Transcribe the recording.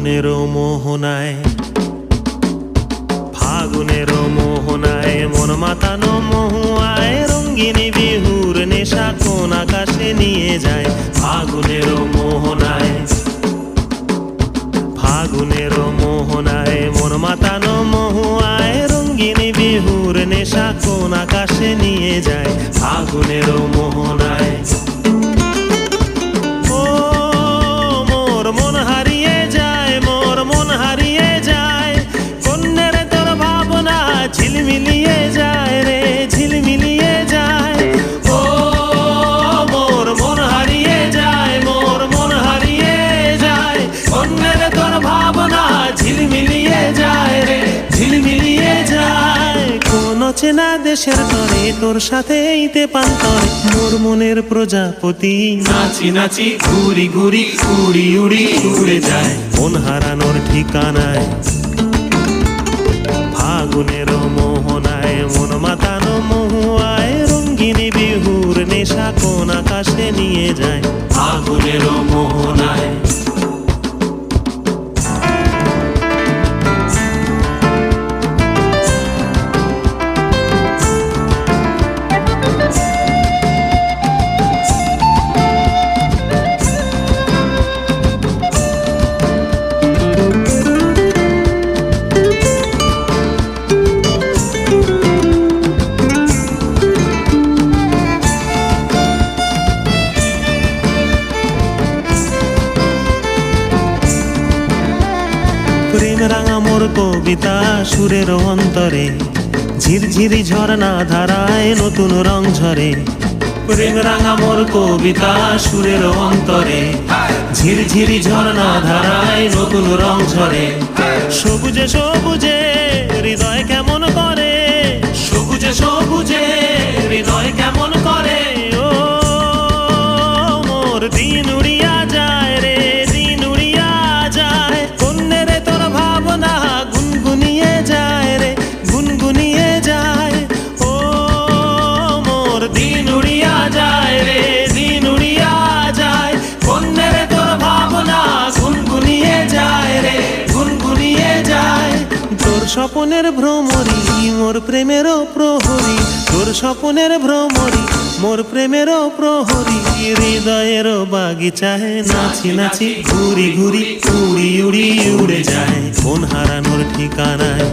ফাগুনেরও মোহনায়, ফাগুনেরও মোহনায় মন মাতানো মহুয়ায় রঙ্গিনী বিহুর নেশা কোন আকাশে নিয়ে যায়। ফাগুনেরও মোহনায়, ফাগুনেরও মোহনায় মন মাতানো মহুয়ায় রঙ্গিনী বিহুর নেশা কোন আকাশে নিয়ে যায়। ফাগুনেরও মোহনায় ঝিলমিলিয়ে যায় রে, ঝিলমিলিয়ে যায়। ও মোর মন হারিয়ে যায়, মোর মন হারিয়ে যায়। অন্যের তোর ভাবনা ঝিলমিলিয়ে যায় রে, ঝিলমিলিয়ে যায়। কোন চেনা দেশের তরে তোর সাথে এইতে পান্তরে মোর মনের প্রজাপতি নাচি নাচি ঘুরি ঘুরি উড়ি উড়ি উড়ে যায় মন হারানোর ঠিকানায়। ফাগুনেরও মোহনায় মন মাতানো মহুয়ায় রঙ্গিনী বিহুর নেশা কোন আকাশে নিয়ে যায়। ফাগুনেরও মোহনায় প্রেম রাঙা মোর কবিতা সুরের অন্তরে ঝিরঝিরি ঝরনা ধারায় নতুন রং ঝরে। প্রেম রাঙা মোর কবিতা সুরের অন্তরে ঝিরঝিরি ঝরনা ধারায় নতুন রং ঝরে। সবুজে সবুজে হৃদয় কেমন করে, সবুজে সবুজে হৃদয় কেমন করে। ও মোর দিন উড়িয়া যায় রে, দিন উড়িয়া যায়। কন্যেরে তোর ভাবনা গুনগুনিয়ে যায় রে, গুনগুনিয়ে যায়। ও মোর দিন উড়িয়া যায় রে, দিন উড়িয়া যায়। কন্যেরে তোর ভাবনা গুনগুনিয়ে যায় রে, গুনগুনিয়ে যায়। তোর স্বপনের ভ্রমরি মোর প্রেমেরও প্রহরী, তোর স্বপনের ভ্রমরি মোর প্রেমেরও প্রহরী। হৃদয়েরও বাগিচায় নাচি নাচি ঘুরি ঘুরি উড়ি উড়ি উড়ে যায় মন হারানোর ঠিকানায়।